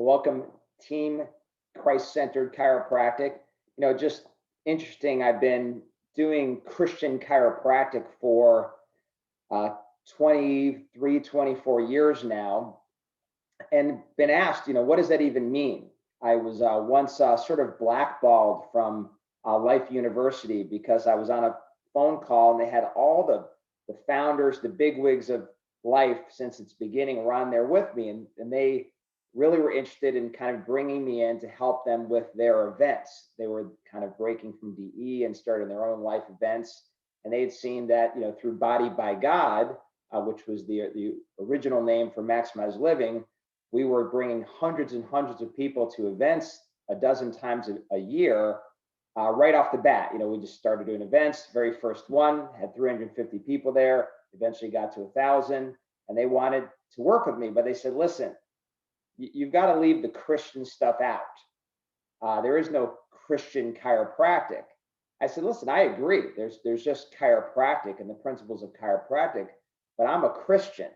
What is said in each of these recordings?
Welcome, team Christ-centered chiropractic. Just interesting. I've been doing Christian chiropractic for uh, 23, 24 years now, and been asked, what does that even mean? I was once sort of blackballed from Life University because I was on a phone call and they had all the founders, the bigwigs of Life since its beginning were on there with me, and they really were interested in kind of bringing me in to help them with their events. They were kind of breaking from DE and starting their own life events, and they had seen that through Body by God, which was the original name for Maximize Living. We were bringing hundreds and hundreds of people to events a dozen times a year. Right off the bat, we just started doing events. Very first one had 350 people there, eventually got to 1,000, and they wanted to work with me, but they said, listen, you've got to leave the Christian stuff out. There is no Christian chiropractic. I said, listen, I agree. There's just chiropractic and the principles of chiropractic, but I'm a Christian.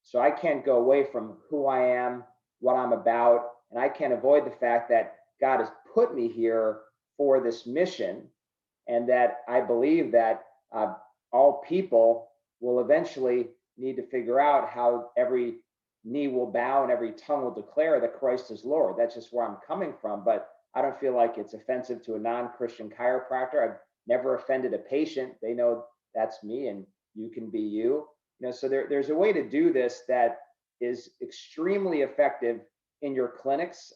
So I can't go away from who I am, what I'm about, and I can't avoid the fact that God has put me here for this mission, and that I believe that all people will eventually need to figure out how every knee will bow and every tongue will declare that Christ is Lord. That's just where I'm coming from. But I don't feel like it's offensive to a non-Christian chiropractor. I've never offended a patient. They know that's me and you can be you. So there's a way to do this that is extremely effective in your clinics.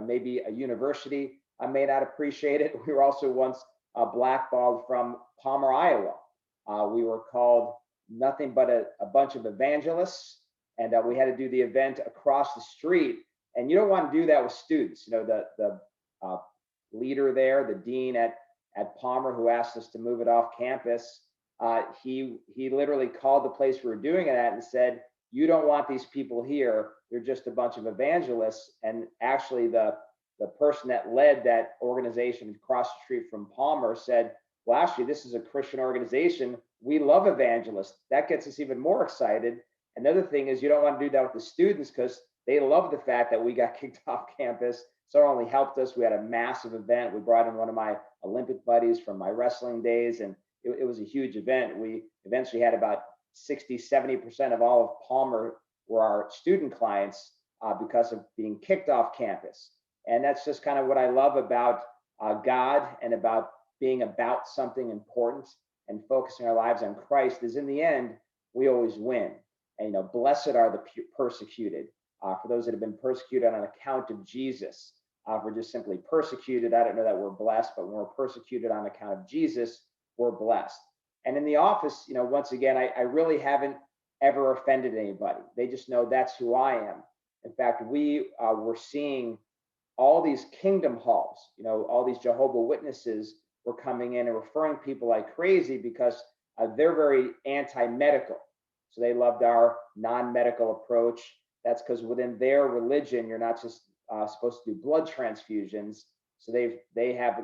Maybe a university may not appreciate it. We were also once blackballed from Palmer, Iowa. We were called nothing but a bunch of evangelists, and we had to do the event across the street. And you don't want to do that with students. The leader there, the dean at Palmer, who asked us to move it off campus, he literally called the place we were doing it at and said, "You don't want these people here. They're just a bunch of evangelists." And actually, the person that led that organization across the street from Palmer said, "Well, actually, this is a Christian organization. We love evangelists." That gets us even more excited. Another thing is you don't want to do that with the students because they love the fact that we got kicked off campus. So it only helped us. We had a massive event. We brought in one of my Olympic buddies from my wrestling days, and it was a huge event. We eventually had about 60, 70% of all of Palmer were our student clients because of being kicked off campus. And that's just kind of what I love about God and about being about something important and focusing our lives on Christ is in the end, we always win. And, blessed are the persecuted. For those that have been persecuted on account of Jesus. If we're just simply persecuted, I don't know that we're blessed, but when we're persecuted on account of Jesus, we're blessed. And in the office, once again, I really haven't ever offended anybody. They just know that's who I am. In fact, we were seeing all these kingdom halls, all these Jehovah Witnesses were coming in and referring people like crazy because they're very anti-medical. So they loved our non-medical approach. That's because within their religion, you're not just supposed to do blood transfusions. So they have,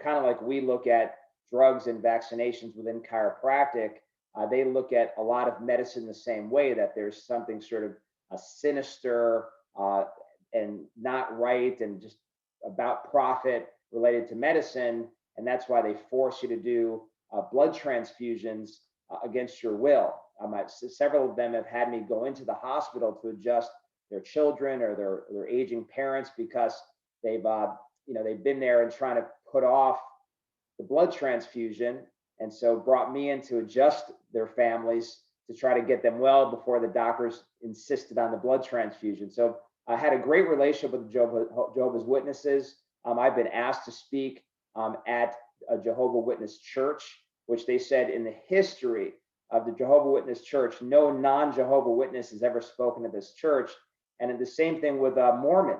kind of like we look at drugs and vaccinations within chiropractic. They look at a lot of medicine the same way, that there's something sort of sinister and not right and just about profit related to medicine. And that's why they force you to do blood transfusions against your will. Several of them have had me go into the hospital to adjust their children or their aging parents because they've been there and trying to put off the blood transfusion, and so brought me in to adjust their families to try to get them well before the doctors insisted on the blood transfusion. So I had a great relationship with Jehovah's Witnesses. I've been asked to speak at a Jehovah Witness church, which they said in the history of the Jehovah Witness church, no non-Jehovah Witness has ever spoken at this church. And the same thing with Mormon.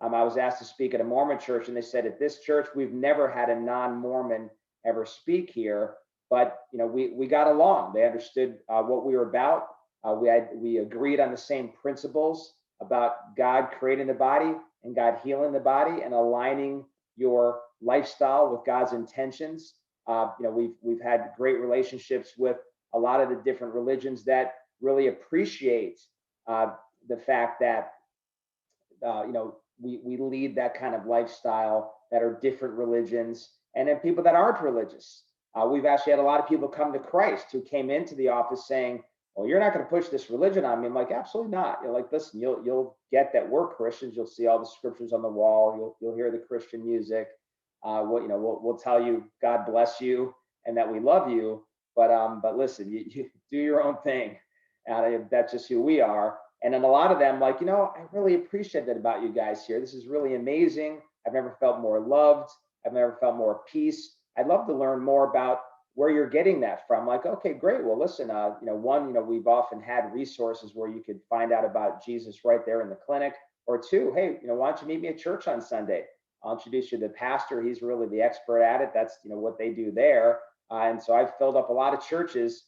I was asked to speak at a Mormon church, and they said at this church, we've never had a non-Mormon ever speak here, but we got along. They understood what we were about. We agreed on the same principles about God creating the body and God healing the body and aligning your lifestyle with God's intentions. We've had great relationships with a lot of the different religions that really appreciate the fact that we lead that kind of lifestyle that are different religions, and then people that aren't religious. We've actually had a lot of people come to Christ who came into the office saying, well, you're not going to push this religion on me. I'm like, absolutely not. You're like, listen, you'll get that we're Christians. You'll see all the scriptures on the wall. You'll hear the Christian music. We'll tell you God bless you and that we love you. But listen, you do your own thing. That's just who we are. And then a lot of them, like, I really appreciate that about you guys here. This is really amazing. I've never felt more loved. I've never felt more peace. I'd love to learn more about where you're getting that from. Like, okay, great. Well, listen, we've often had resources where you could find out about Jesus right there in the clinic. Or two, hey, why don't you meet me at church on Sunday? I'll introduce you to the pastor. He's really the expert at it. That's, what they do there. And so I've filled up a lot of churches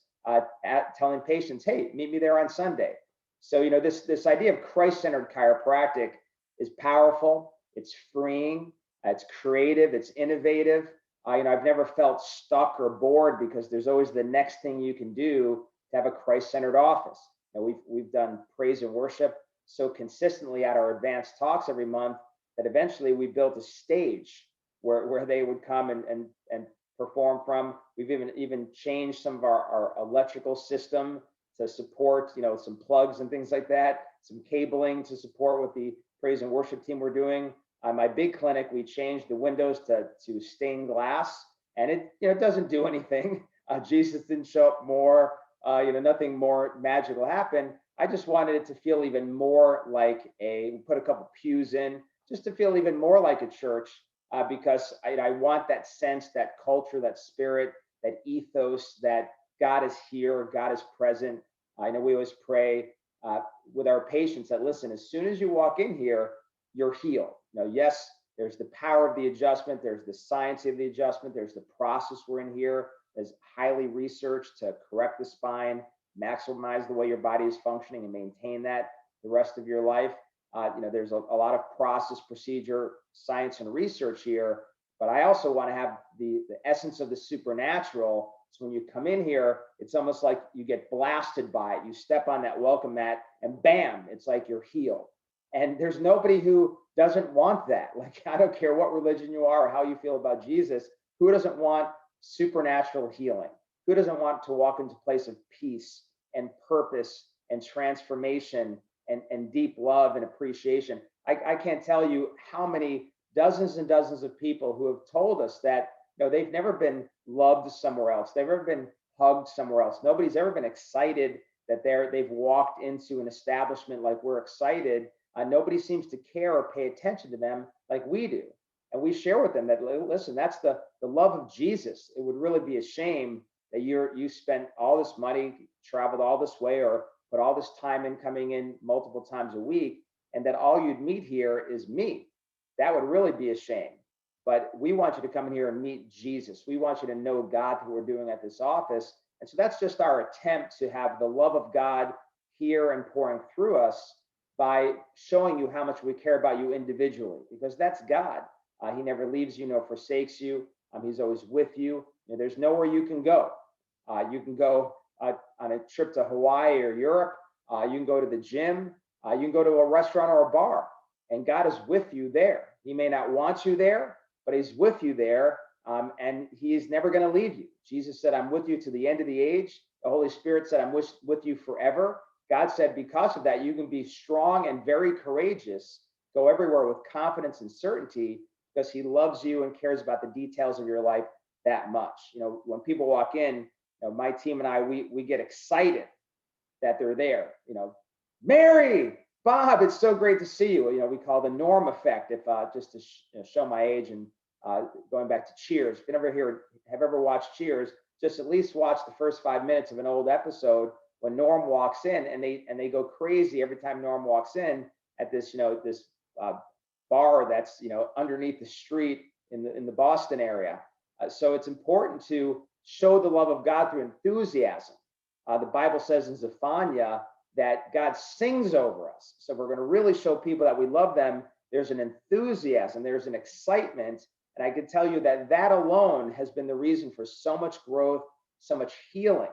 telling patients, hey, meet me there on Sunday. So, this idea of Christ-centered chiropractic is powerful. It's freeing. It's creative. It's innovative. I've never felt stuck or bored because there's always the next thing you can do to have a Christ-centered office. We've done praise and worship so consistently at our advanced talks every month that eventually we built a stage where they would come and perform from. We've even changed some of our electrical system to support, some plugs and things like that, some cabling to support what the praise and worship team were doing. My big clinic, we changed the windows to stained glass, and it doesn't do anything. Jesus didn't show up more. Nothing more magical happened. I just wanted it to feel even more like we put a couple pews in, just to feel even more like a church, because I want that sense, that culture, that spirit, that ethos, that God is here, God is present. I know we always pray with our patients that, listen, as soon as you walk in here, you're healed. Yes, there's the power of the adjustment. There's the science of the adjustment. There's the process we're in here that's highly researched to correct the spine, maximize the way your body is functioning, and maintain that the rest of your life. There's a lot of process, procedure, science, and research here, but I also want to have the essence of the supernatural. So when you come in here, it's almost like you get blasted by it. You step on that welcome mat and bam, it's like you're healed. And there's nobody who doesn't want that. Like, I don't care what religion you are or how you feel about Jesus. Who doesn't want supernatural healing? Who doesn't want to walk into a place of peace and purpose and transformation and deep love and appreciation? I can't tell you how many dozens and dozens of people who have told us that they've never been loved somewhere else. They've never been hugged somewhere else. Nobody's ever been excited that they've walked into an establishment like we're excited. Nobody seems to care or pay attention to them like we do. And we share with them that, listen, that's the love of Jesus. It would really be a shame that you spent all this money, traveled all this way, or put all this time in coming in multiple times a week, and that all you'd meet here is me. That would really be a shame. But we want you to come in here and meet Jesus. We want you to know God through what we're doing at this office. And so that's just our attempt to have the love of God here and pouring through us by showing you how much we care about you individually, because that's God. He never leaves you nor forsakes you. He's always with you. There's nowhere you can go. You can go on a trip to Hawaii or Europe. You can go to the gym. You can go to a restaurant or a bar, and God is with you there. He may not want you there, but he's with you there, and he is never going to leave you. Jesus said, I'm with you to the end of the age. The Holy Spirit said, I'm with you forever. God said, because of that, you can be strong and very courageous, go everywhere with confidence and certainty, because he loves you and cares about the details of your life that much. When people walk in, my team and I, we get excited that they're there. Mary, Bob, it's so great to see you. We call the Norm effect, if just to show my age, and going back to Cheers. If you have ever watched Cheers, just at least watch the first 5 minutes of an old episode when Norm walks in, and they go crazy every time Norm walks in at this this bar that's underneath the street in the Boston area. So it's important to show the love of God through enthusiasm. The Bible says in Zephaniah that God sings over us. So we're going to really show people that we love them. There's an enthusiasm, there's an excitement, and I can tell you that alone has been the reason for so much growth, so much healing,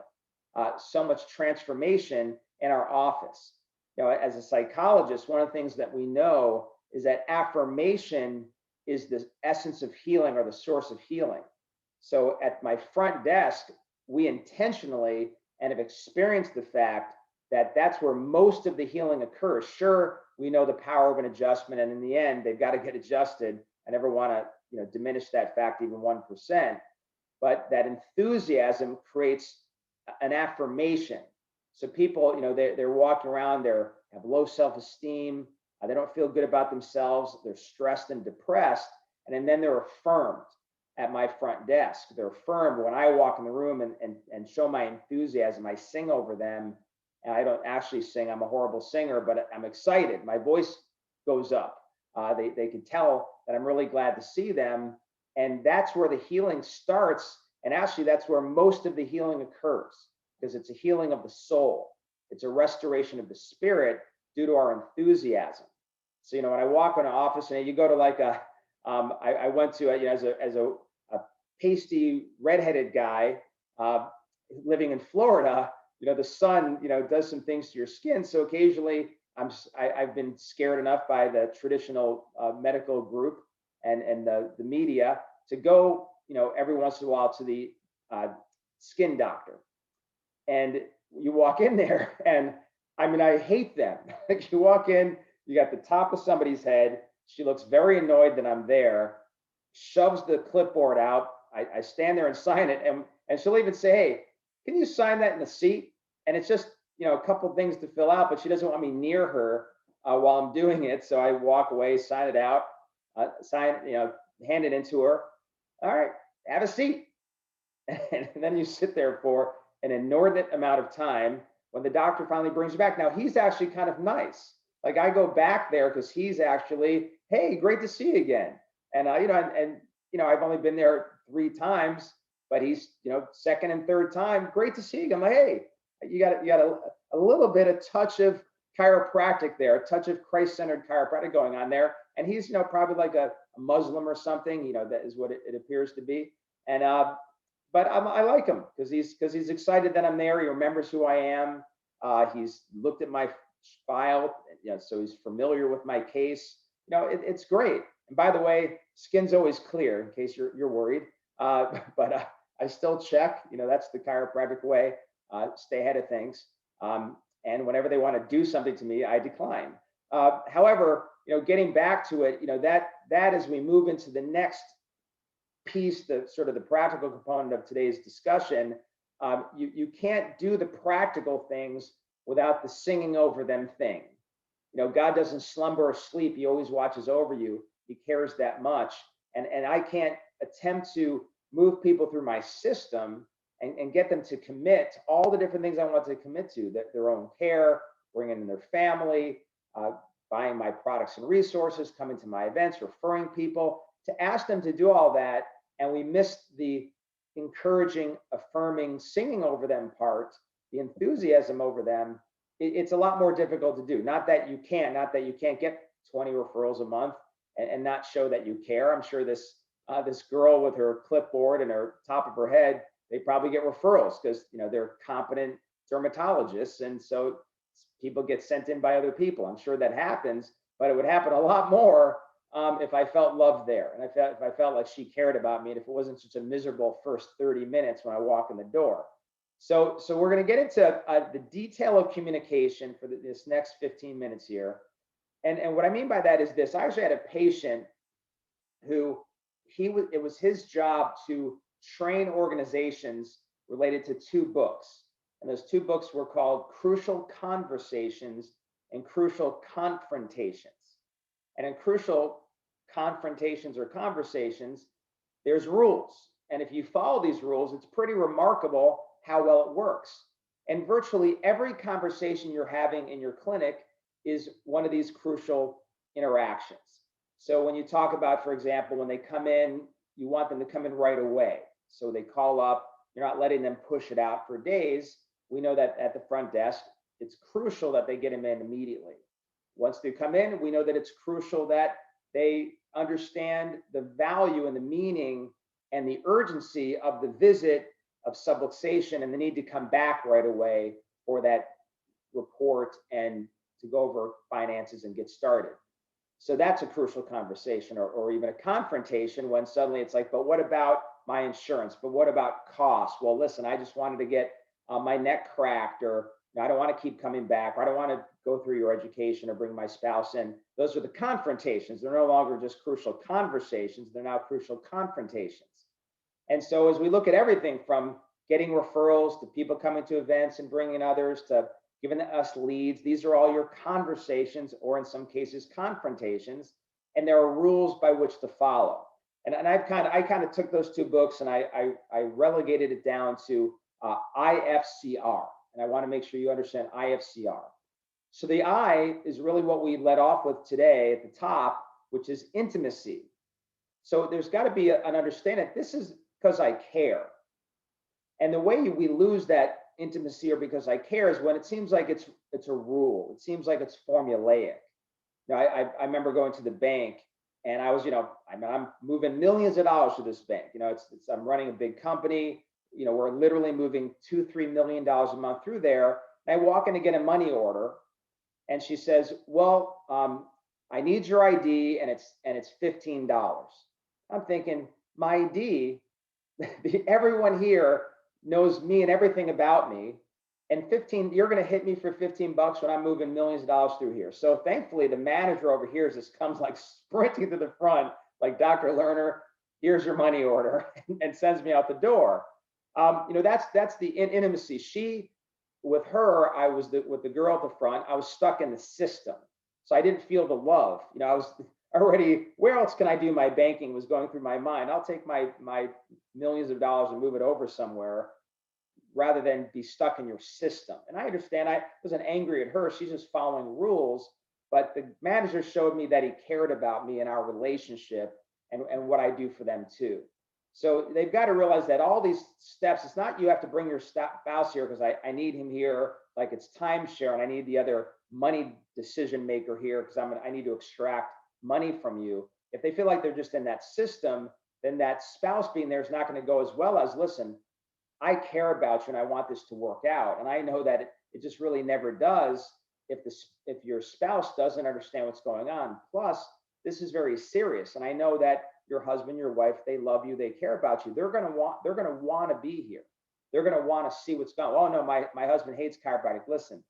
so much transformation in our office. As a psychologist, one of the things that we know is that affirmation is the essence of healing or the source of healing. So at my front desk, we intentionally and have experienced the fact that that's where most of the healing occurs. Sure, we know the power of an adjustment, and in the end, they've got to get adjusted. I never want to, diminish that fact even 1%, but that enthusiasm creates an affirmation. So people, they're walking around, they have low self-esteem, they don't feel good about themselves, they're stressed and depressed, and then they're affirmed at my front desk. They're affirmed when I walk in the room and show my enthusiasm. I sing over them, and I don't actually sing. I'm a horrible singer, but I'm excited. My voice goes up. They can tell that I'm really glad to see them, and that's where the healing starts. And actually, that's where most of the healing occurs, because it's a healing of the soul. It's a restoration of the spirit due to our enthusiasm. So, when I walk in an office and you go to like I went to, as a pasty redheaded guy living in Florida, the sun, does some things to your skin. So occasionally I've been scared enough by the traditional medical group and the media to go, every once in a while to the skin doctor. And you walk in there and I hate them. Like, you walk in, you got the top of somebody's head. She looks very annoyed that I'm there, shoves the clipboard out. I stand there and sign it. And she'll even say, hey, can you sign that in the seat? And it's just, a couple things to fill out, but she doesn't want me near her while I'm doing it. So I walk away, sign it out, hand it into her. All right, have a seat. And then you sit there for an inordinate amount of time when the doctor finally brings you back. Now, he's actually kind of nice. Like, I go back there because he's actually, hey, great to see you again. And, I've only been there 3 times, but he's, second and third time, great to see you. I'm like, hey, you got a little bit, a touch of chiropractic there, a touch of Christ-centered chiropractic going on there. And he's, probably like a Muslim or something, that is what it appears to be. And, but I like him because he's excited that I'm there. He remembers who I am. He's looked at my file, so he's familiar with my case. It's great. And by the way, skin's always clear in case you're worried. But I still check. That's the chiropractic way. Stay ahead of things. And whenever they want to do something to me, I decline. However, getting back to it, that as we move into the next piece, the sort of the practical component of today's discussion, you can't do the practical things without the singing over them thing. God doesn't slumber or sleep. He always watches over you. He cares that much. And I can't attempt to move people through my system and get them to commit to all the different things I want to commit to, that their own care, bringing in their family, buying my products and resources, coming to my events, referring people, to ask them to do all that. And we missed the encouraging, affirming, singing over them part, the enthusiasm over them. It's a lot more difficult to do. Not that you can't get 20 referrals a month and not show that you care. I'm sure this girl with her clipboard and her top of her head, they probably get referrals because they're competent dermatologists, and so people get sent in by other people. I'm sure that happens, but it would happen a lot more if I felt loved there, and if I felt like she cared about me, and if it wasn't such a miserable first 30 minutes when I walk in the door. So we're going to get into the detail of communication for this next 15 minutes here. And what I mean by that is this: I actually had a patient who it was his job to train organizations related to 2 books. And those 2 books were called Crucial Conversations and Crucial Confrontations. And in Crucial Confrontations or Conversations, there's rules. And if you follow these rules, it's pretty remarkable how well it works. And virtually every conversation you're having in your clinic is one of these crucial interactions. So when you talk about, for example, when they come in, you want them to come in right away. So they call up, you're not letting them push it out for days. We know that at the front desk, it's crucial that they get them in immediately. Once they come in, we know that it's crucial that they understand the value and the meaning and the urgency of the visit of subluxation and the need to come back right away for that report and to go over finances and get started. So that's a crucial conversation, or even a confrontation when suddenly it's like, but what about my insurance? But what about costs? Well, listen, I just wanted to get my neck cracked, or I don't want to keep coming back, or I don't want to go through your education or bring my spouse in. Those are the confrontations. They're no longer just crucial conversations, they're now crucial confrontations. And so as we look at everything from getting referrals to people coming to events and bringing others to giving us leads, these are all your conversations, or in some cases confrontations, and there are rules by which to follow. And I kind of took those two books and I relegated it down to IFCR, and I want to make sure you understand IFCR. So the I is really what we led off with today at the top, which is intimacy. So there's got to be an understanding that this is because I care. And the way we lose that intimacy or because I care is when it seems like it's a rule. It seems like it's formulaic. I remember going to the bank and I was, I'm moving millions of dollars to this bank. I'm running a big company. We're literally moving $2-3 million a month through there. And I walk in to get a money order, and she says, "Well, I need your ID, and it's $15." I'm thinking, my ID, everyone here knows me and everything about me, and you're going to hit me for $15 when I'm moving millions of dollars through here. So thankfully, the manager overhears this, comes like sprinting to the front, like, "Dr. Lerner, here's your money order," and sends me out the door. That's the intimacy. With her, I was with the girl at the front. I was stuck in the system, so I didn't feel the love. I was already, where else can I do my banking was going through my mind. I'll take my millions of dollars and move it over somewhere rather than be stuck in your system. And I understand, I wasn't angry at her. She's just following rules. But the manager showed me that he cared about me and our relationship and what I do for them too. So they've got to realize that all these steps, it's not you have to bring your spouse here because I need him here, like it's timeshare, and I need the other money decision maker here because I need to extract money from you. If they feel like they're just in that system, then that spouse being there is not going to go as well as, listen, I care about you and I want this to work out. And I know that it just really never does if your spouse doesn't understand what's going on. Plus, this is very serious. And I know that your husband, your wife, they love you, they care about you. They're going to want to be here. They're going to want to see what's going on. Oh no, my husband hates chiropractic. Listen,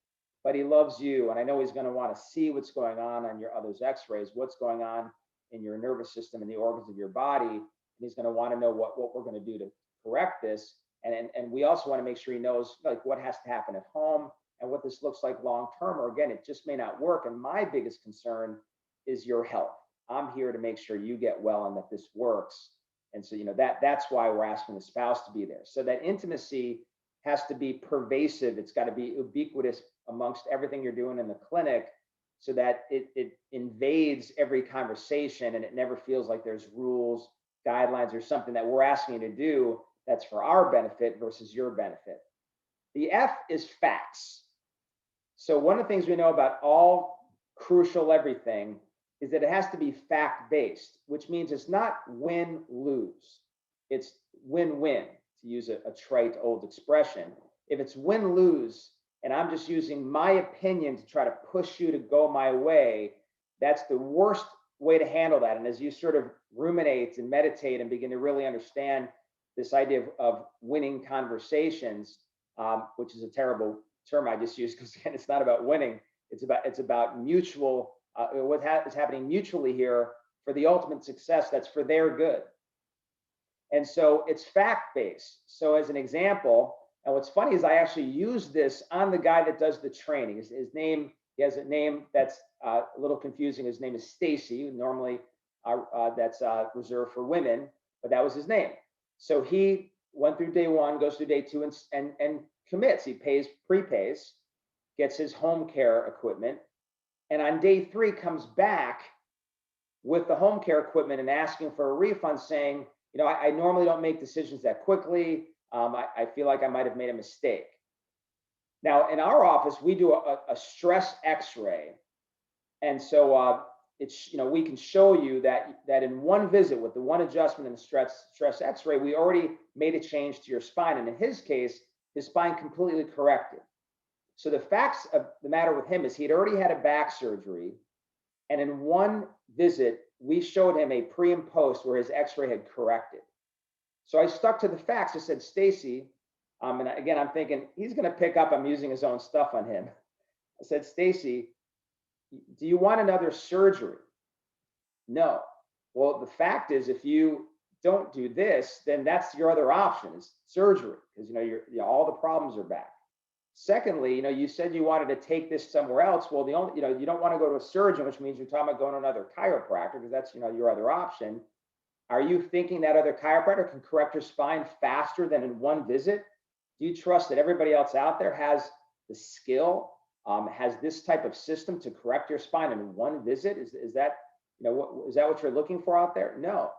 but he loves you. And I know he's going to want to see what's going on your other's x-rays, what's going on in your nervous system and the organs of your body. And he's going to want to know what we're going to do to correct this. And we also want to make sure he knows like what has to happen at home and what this looks like long term, or again, it just may not work. And my biggest concern is your health. I'm here to make sure you get well and that this works. And so, that's why we're asking the spouse to be there. So that intimacy has to be pervasive. It's got to be ubiquitous amongst everything you're doing in the clinic so that it invades every conversation and it never feels like there's rules, guidelines, or something that we're asking you to do that's for our benefit versus your benefit. The F is facts. So one of the things we know about all crucial everything is that it has to be fact-based, which means it's not win-lose. It's win-win, to use a trite old expression. If it's win-lose, and I'm just using my opinion to try to push you to go my way, that's the worst way to handle that. And as you sort of ruminate and meditate and begin to really understand this idea of winning conversations, which is a terrible term I just used because again, it's not about winning. It's about mutual. What is happening mutually here for the ultimate success that's for their good. And so it's fact-based. So as an example, and what's funny is I actually use this on the guy that does the training. His name, he has a name that's a little confusing. His name is Stacy. Normally that's reserved for women, but that was his name. So he went through day one, goes through day two, and commits. He prepays, gets his home care equipment, and on day 3 comes back with the home care equipment and asking for a refund, saying, I normally don't make decisions that quickly. I feel like I might have made a mistake. Now, in our office, we do a stress X-ray, and so we can show you that in one visit with the one adjustment in the stress X-ray, we already made a change to your spine, and in his case, his spine completely corrected. So the facts of the matter with him is he'd already had a back surgery. And in one visit, we showed him a pre and post where his x-ray had corrected. So I stuck to the facts. I said, Stacy, and again, I'm thinking he's going to pick up, I'm using his own stuff on him. I said, Stacy, do you want another surgery? No. Well, the fact is, if you don't do this, then that's your other option is surgery, because all the problems are back. Secondly, you said you wanted to take this somewhere else. Well, the only, you don't want to go to a surgeon, which means you're talking about going to another chiropractor, because that's, your other option. Are you thinking that other chiropractor can correct your spine faster than in one visit? Do you trust that everybody else out there has the skill, has this type of system to correct your spine in one visit? Is that, is that what you're looking for out there? No.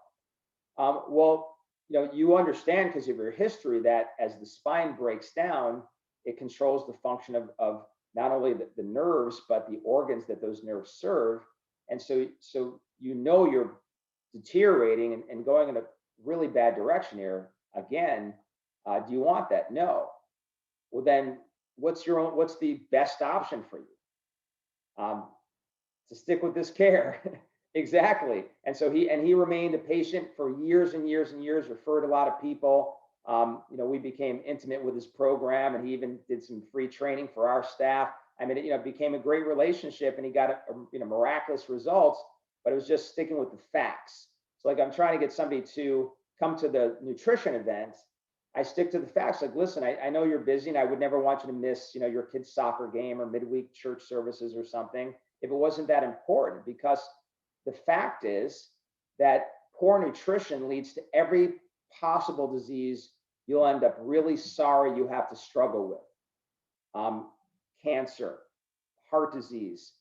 Well, you understand because of your history that as the spine breaks down, it controls the function of not only the nerves, but the organs that those nerves serve. And so you're deteriorating and going in a really bad direction here. Again, do you want that? No. Well, then what's the best option for you? To stick with this care. Exactly. And so he remained a patient for years and years and years, referred a lot of people. We became intimate with his program, and he even did some free training for our staff. I mean, it became a great relationship, and he got miraculous results, but it was just sticking with the facts. So like I'm trying to get somebody to come to the nutrition event. I stick to the facts. Like, listen, I know you're busy, and I would never want you to miss, your kid's soccer game or midweek church services or something if it wasn't that important, because the fact is that poor nutrition leads to every possible disease you'll end up really sorry you have to struggle with. Cancer, heart disease,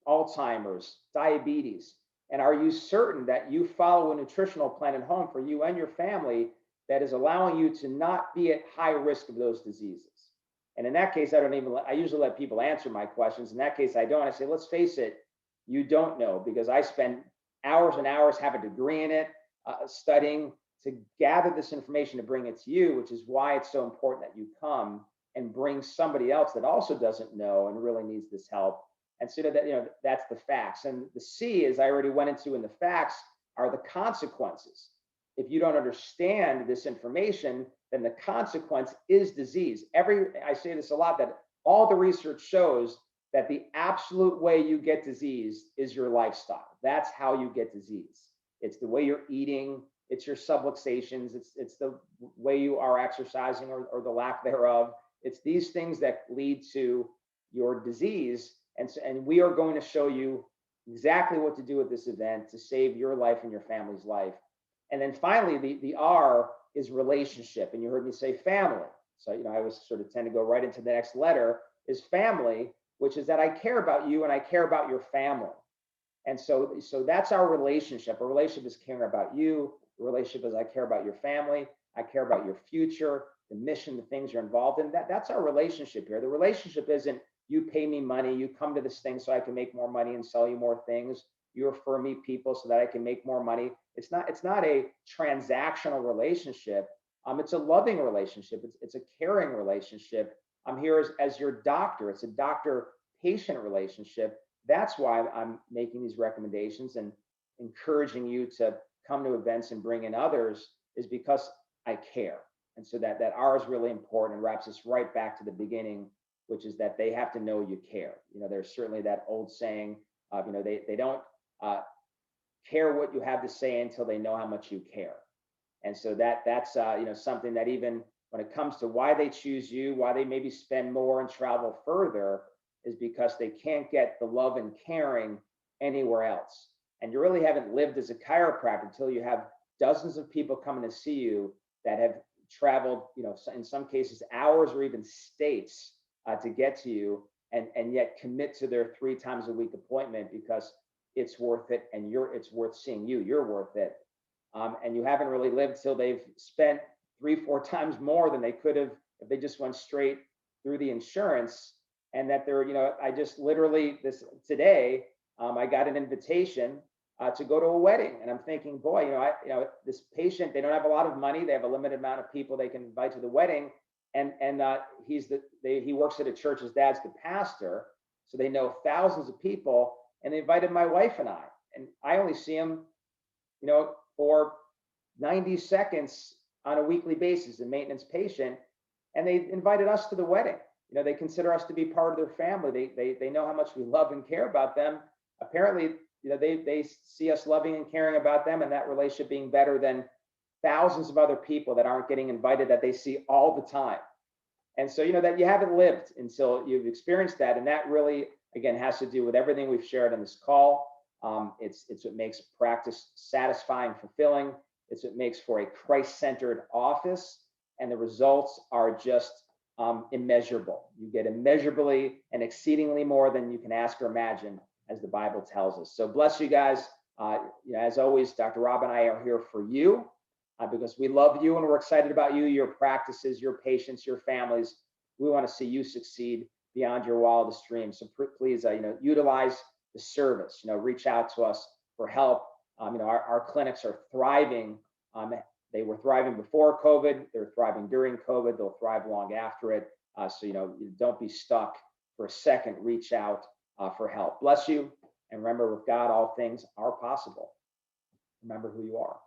Alzheimer's, diabetes. And are you certain that you follow a nutritional plan at home for you and your family that is allowing you to not be at high risk of those diseases? And in that case, I usually let people answer my questions. In that case, I don't. I say, let's face it, you don't know, because I spend hours and hours, have a degree in it, studying to gather this information to bring it to you, which is why it's so important that you come and bring somebody else that also doesn't know and really needs this help. And so that, that's the facts. And the C, as I already went into in the facts, are the consequences. If you don't understand this information, then the consequence is disease. I say this a lot, that all the research shows that the absolute way you get disease is your lifestyle. That's how you get disease. It's the way you're eating, it's your subluxations, it's the way you are exercising or the lack thereof. It's these things that lead to your disease. And we are going to show you exactly what to do at this event to save your life and your family's life. And then finally, the R is relationship. And you heard me say family. So, I always sort of tend to go right into the next letter, is family, which is that I care about you and I care about your family. And so that's our relationship. A relationship is caring about you. The relationship is I care about your family. I care about your future, the mission, the things you're involved in. That's our relationship here. The relationship isn't you pay me money, you come to this thing so I can make more money and sell you more things. You refer me people so that I can make more money. It's not a transactional relationship. It's a loving relationship. It's a caring relationship. I'm here as your doctor. It's a doctor-patient relationship. That's why I'm making these recommendations and encouraging you to come to events and bring in others, is because I care. And so that R is really important and wraps us right back to the beginning, which is that they have to know you care. There's certainly that old saying, they don't care what you have to say until they know how much you care. And so that's something that even when it comes to why they choose you, why they maybe spend more and travel further, is because they can't get the love and caring anywhere else. And you really haven't lived as a chiropractor until you have dozens of people coming to see you that have traveled, in some cases hours or even states to get to you, and yet commit to their 3 times a week appointment because it's worth it, and it's worth seeing you. You're worth it. And you haven't really lived till they've spent 3-4 times more than they could have if they just went straight through the insurance. And that they're, I just literally today, I got an invitation to go to a wedding, and I'm thinking, boy, this patient, they don't have a lot of money. They have a limited amount of people they can invite to the wedding, and he works at a church. His dad's the pastor, so they know thousands of people. and they invited my wife and I only see them, for 90 seconds on a weekly basis, a maintenance patient, and they invited us to the wedding. They consider us to be part of their family. They know how much we love and care about them. Apparently, they see us loving and caring about them, and that relationship being better than thousands of other people that aren't getting invited, that they see all the time. And so, that you haven't lived until you've experienced that. And that really, again, has to do with everything we've shared on this call. It's what makes practice satisfying, fulfilling. It's what makes for a Christ-centered office. And the results are just immeasurable. You get immeasurably and exceedingly more than you can ask or imagine, as the Bible tells us. So bless you guys. As always, Dr. Rob and I are here for you because we love you and we're excited about you, your practices, your patients, your families. We want to see you succeed beyond your wildest dreams. So please, utilize the service. Reach out to us for help. Our clinics are thriving. They were thriving before COVID. They're thriving during COVID. They'll thrive long after it. So, don't be stuck for a second. Reach out for help. Bless you. And remember, with God, all things are possible. Remember who you are.